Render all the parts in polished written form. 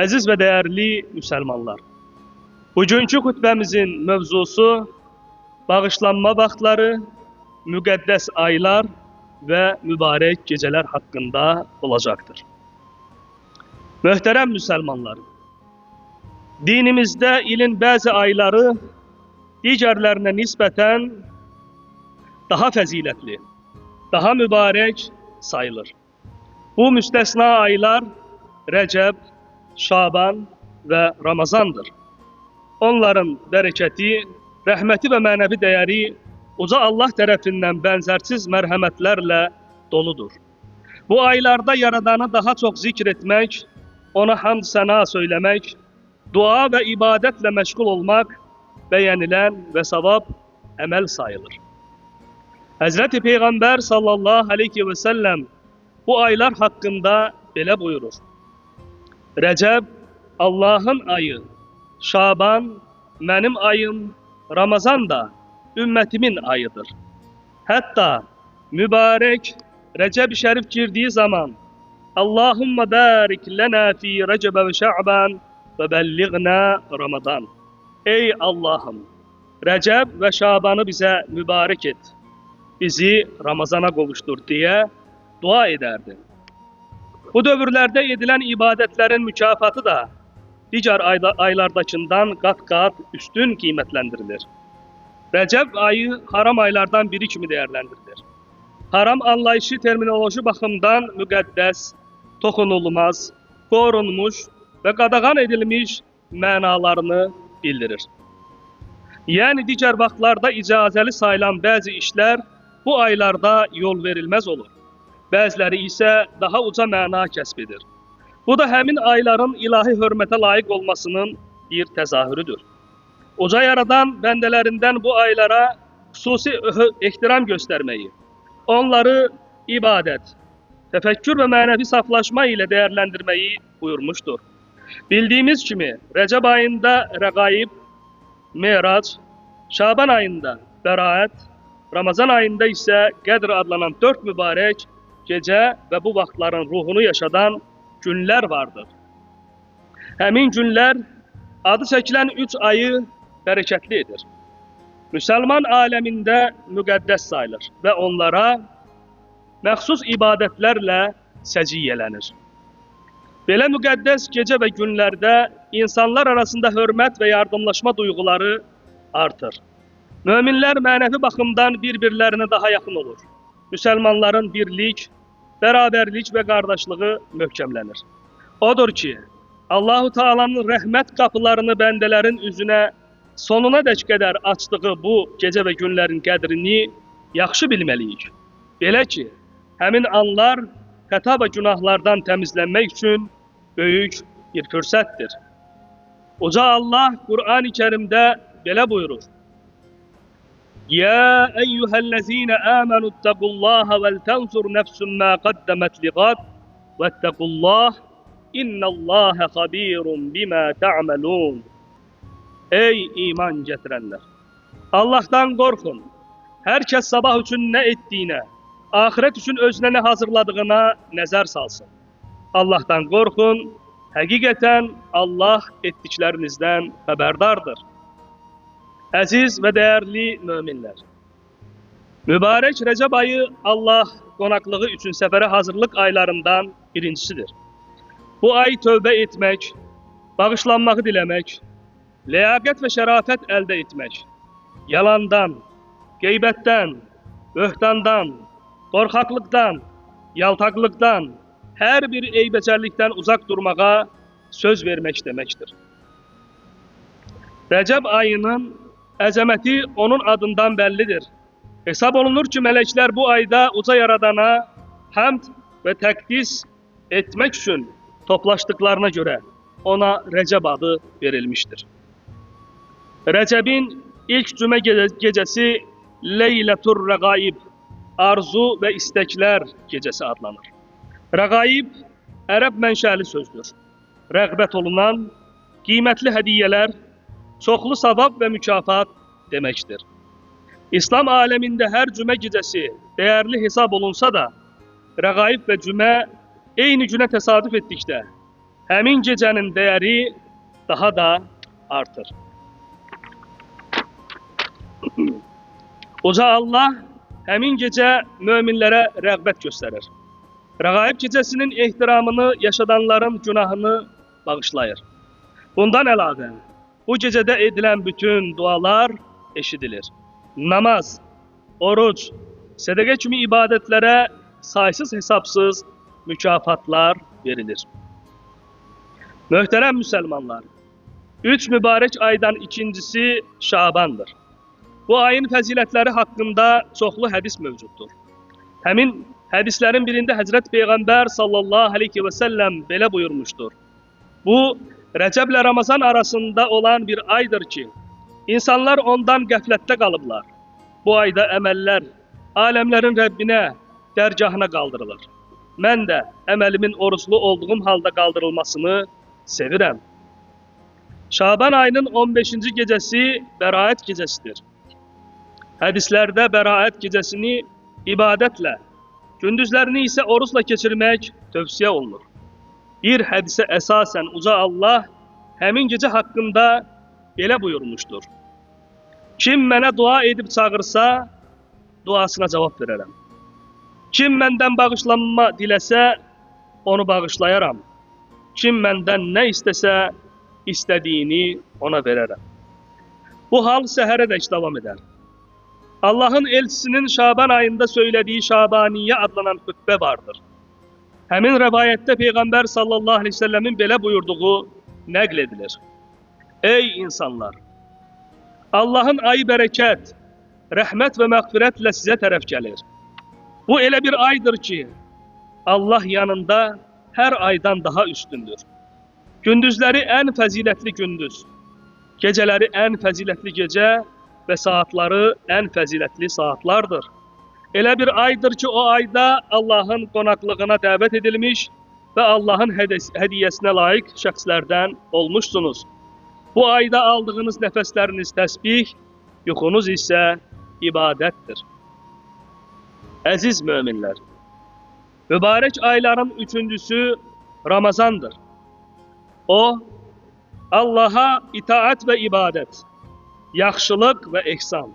Əziz və dəyərli müsəlmanlar, bugünkü xutbəmizin mövzusu bağışlanma vaxtları, müqəddəs aylar və mübarək gecələr haqqında olacaqdır. Möhtərəm müsəlmanlar, dinimizdə ilin bəzi ayları digərlərinə nisbətən daha fəzilətli, daha mübarək sayılır. Bu müstəsna aylar Rəcəb, Şaban və Ramazandır. Onların bərəkəti, rəhməti və mənəvi dəyəri uca Allah tərəfindən bənzərsiz mərhəmətlərlə doludur. Bu aylarda Yaradanı daha çox zikr etmək, ona hamd səna söyləmək, dua və ibadətlə məşğul olmaq bəyənilən və savab əməl sayılır. Həzrəti Peyğəmbər sallallahu aleyhi və səlləm bu aylar haqqında belə buyurur. Rəcəb Allahın ayı, Şaban mənim ayım, Ramazan da ümmətimin ayıdır. Hətta mübarək Rəcəb-i Şərif girdiyi zaman Allahumma barik lənə fi Rəcəbə və Şə'ban və bəlliğnə Ramazan. Ey Allahım, Rəcəb və Şabanı bizə mübarək et, bizi Ramazana qovuşdur deyə dua edərdi. Bu dövrlərdə edilən ibadətlərin mükafatı da digər aylardakindən qat-qat üstün qiymətləndirilir. Rəcəb ayı haram aylardan biri kimi dəyərləndirilir. Haram anlayışı terminoloji baxımdan müqəddəs, toxunulmaz, qorunmuş və qadağan edilmiş mənalarını bildirir. Yəni digər vaxtlarda icazəli sayılan bəzi işlər bu aylarda yol verilməz olur. Bəziləri isə daha uca məna kəsb edir. Bu da həmin ayların ilahi hörmətə layiq olmasının bir təzahürüdür. Uca Yaradan bəndələrindən bu aylara xüsusi ehtiram göstərməyi, onları ibadət, təfəkkür və mənəvi saflaşma ilə dəyərləndirməyi buyurmuşdur. Bildiyimiz kimi Rəcəb ayında Rəqaib, Merac, Şaban ayında Bəraət, Ramazan ayında isə Qədr adlanan 4 mübarək gecə və bu vaxtların ruhunu yaşadan günlər vardır. Həmin günlər adı çəkilən 3 ayı bərəkətli edir. Müsəlman aləmində müqəddəs sayılır və onlara məxsus ibadətlərlə səciyyələnir. Belə müqəddəs gecə və günlərdə insanlar arasında hörmət və yardımlaşma duyğuları artır. Möminlər mənəvi baxımdan bir-birlərinə daha yaxın olur. Müsəlmanların birlik, bərabərlik və qardaşlığı möhkəmlənir. Odur ki, Allahu Taala'nın rəhmət qapılarını bəndələrin üzünə sonuna dək qədər açdığı bu gecə və günlərin qədrini yaxşı bilməliyik. Belə ki, həmin anlar xəta və günahlardan təmizlənmək üçün böyük bir fürsətdir. Uca Allah Qur'an-ı Kərimdə belə buyurur. يا أيها الذين آمنوا اتقوا الله ولتنظر نفس ما قدمت لغد واتقوا الله إن الله خبير بما تعملون. Ey iman gətirənlər! Allahdan qorxun. Hər kəs sabah üçün nə etdiyinə, axirət üçün özünə nə hazırladığına nəzər salsın. Allahdan qorxun. Həqiqətən Allah etdiklərinizdən xəbərdardır. Əziz və dəyərli möminlər, mübarək Rəcəb ayı Allah qonaqlığı üçün səfərə hazırlıq aylarından birincisidir. Bu ay tövbə etmək, bağışlanmağı diləmək, ləyaqət və şərafət əldə etmək, yalandan, qeybətdən, böhtandan, qorxaqlıqdan, yaltaqlıqdan, hər bir eybəcərlikdən uzaq durmağa söz vermək deməkdir. Rəcəb ayının əzəməti onun adından bəllidir. Hesab olunur ki, mələklər bu ayda uca Yaradana həmd və təqdis etmək üçün toplaşdıqlarına görə ona Rəcəb adı verilmişdir. Rəcəbin ilk cümə gecəsi Leylətur Rəqaib, arzu və istəklər gecəsi adlanır. Rəqaib ərəb mənşəli sözdür. Rəğbət olunan, qiymətli hədiyyələr, çoxlu savab və mükafat deməkdir. İslam aləmində hər cümə gecəsi dəyərli hesab olunsa da, Rəqaib və cümə eyni günə təsadüf etdikdə, həmin gecənin dəyəri daha da artır. Uca Allah həmin gecə möminlərə rəğbət göstərir. Rəğaib gecəsinin ehtiramını yaşadanların günahını bağışlayır. Bundan əlavə, bu gecədə edilən bütün dualar eşidilir. Namaz, oruc, sədəqə kimi ibadətlərə saysız hesabsız mükafatlar verilir. Möhtərəm müsəlmanlar, 3 mübarək aydan ikincisi Şabandır. Bu ayın fəzilətləri haqqında çoxlu hədis mövcuddur. Həmin hədislərin birində Həzrət Peyğəmbər sallallahu aleyhi və səlləm belə buyurmuşdur. Bu, Rəcəblə Ramazan arasında olan bir aydır ki, insanlar ondan qəflətdə qalıblar. Bu ayda əməllər aləmlərin Rəbbinə, dərgahına qaldırılır. Mən də əməlimin oruclu olduğum halda qaldırılmasını sevirəm. Şaban ayının 15-ci gecəsi bəraət gecəsidir. Hədislərdə bəraət gecəsini ibadətlə, gündüzlərini isə orucla keçirmək tövsiyə olunur. Bir hədisə əsasən Uca Allah həmin gecə haqqında belə buyurmuşdur. Kim mənə dua edib çağırsa, duasına cavab verərəm. Kim məndən bağışlanma diləsə, onu bağışlayaram. Kim məndən nə istəsə, istədiyini ona verərəm. Bu hal səhərə dək davam edər. Allahın elçisinin Şaban ayında söylədiyi Şabaniyyə adlanan xütbə vardır. Həmin rəvayətdə Peyğəmbər sallallahu aleyhi ve sellemin belə buyurduğu nəql edilir. Ey insanlar! Allahın ayı bərəkət, rəhmət və məğfirətlə sizə tərəf gəlir. Bu elə bir aydır ki, Allah yanında hər aydan daha üstündür. Gündüzləri ən fəzilətli gündüz, gecələri ən fəzilətli gecə və saatları ən fəzilətli saatlardır. Elə bir aydır ki, o ayda Allahın qonaqlığına dəvət edilmiş və Allahın hədiyyəsinə layiq şəxslərdən olmuşsunuz. Bu ayda aldığınız nəfəsləriniz təsbih, yuxunuz isə ibadətdir. Əziz möminlər, mübarək ayların üçüncüsü Ramazandır. O, Allaha itaət və ibadət, yaxşılıq və ehsan,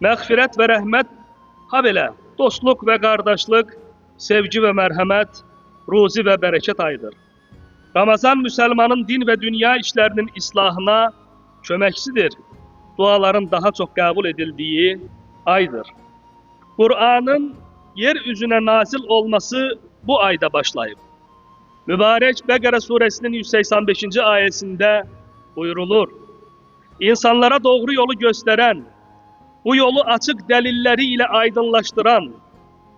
məğfirət və rəhmət, ha belə dostluq və qardaşlıq, sevgi və mərhəmət, ruzi və bərəkət ayıdır. Ramazan müsəlmanın din və dünya işlərinin islahına köməksidir. Duaların daha çox qəbul edildiyi aydır. Qur'anın yer üzünə nazil olması bu ayda başlayıb. Mübarək Bəqərə surəsinin 185-ci ayəsində buyurulur. İnsanlara doğru yolu göstərən, bu yolu açıq dəlilləri ilə aydınlaşdıran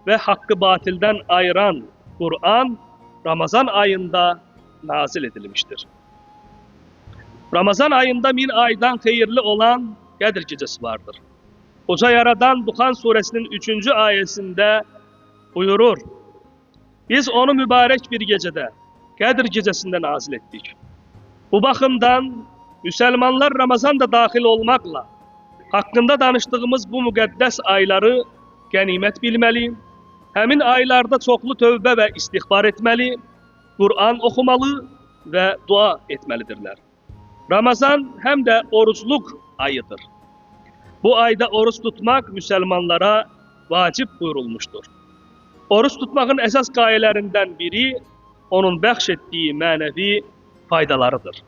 və haqqı batildən ayıran Qur'an Ramazan ayında nazil edilmişdir. Ramazan ayında 1000 aydan xeyirli olan Qədr gecəsi vardır. Uca Yaradan Duxan surəsinin 3-cü ayəsində buyurur. Biz onu mübarək bir gecədə, Qədr gecəsində nazil etdik. Bu baxımdan müsəlmanlar Ramazan da daxil olmaqla haqqında danışdığımız bu müqəddəs ayları qənimət bilməli, həmin aylarda çoxlu tövbə və istiğfar etməli, Qur'an oxumalı və dua etməlidirlər. Ramazan həm də orucluq ayıdır. Bu ayda oruç tutmaq müsəlmanlara vacib buyurulmuşdur. Oruç tutmağın əsas qayələrindən biri onun bəxş etdiyi mənəvi faydalarıdır.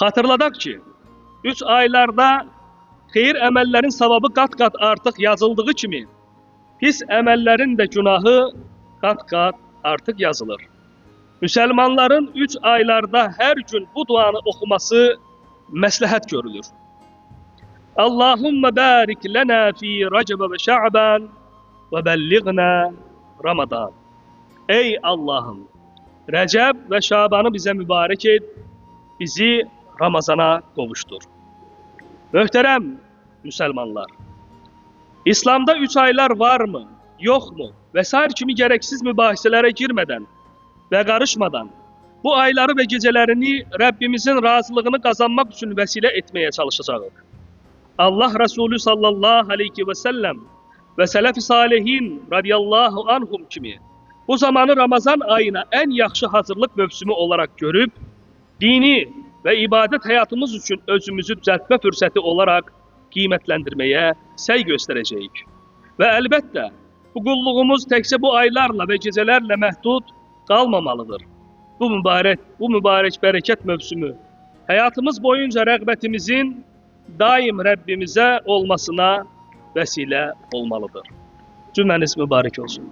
Xatırladaq ki, 3 aylarda xeyir əməllərin savabı qat-qat artıq yazıldığı kimi, pis əməllərin də günahı qat-qat artıq yazılır. Müsəlmanların 3 aylarda hər gün bu duanı oxuması məsləhət görülür. Allahumma barik lana fi Rəcəb və Şə'ban və bəlliğna Ramadan. Ey Allahım, Rəcəb və Şabanı bizə mübarək et, bizi Ramazana qovuşdur. Möhtərəm müsəlmanlar, İslamda 3 aylar varmı, yoxmu və sair kimi gərəksiz mübahisələrə girmədən və qarışmadan bu ayları və gecələrini Rəbbimizin razılığını qazanmaq üçün vəsilə etməyə çalışacağıq. Allah Resulü sallallahu aleyhi və səlləm və sələf-i salihin radiyallahu anhum kimi bu zamanı Ramazan ayına en yaxşı hazırlık mövsümü olarak görüp, dini ve ibadet hayatımız için özümüzü düzeltme fırsatı olarak kıymetlendirmeye səy göstereceğiz. Ve elbette bu qulluğumuz təkcə bu aylarla ve gecelerle məhdud qalmamalıdır. Bu mübarek bereket mövsümü hayatımız boyunca rəğbətimizin daim Rəbbimizə olmasına vesile olmalıdır. Cümleniz mübarek olsun.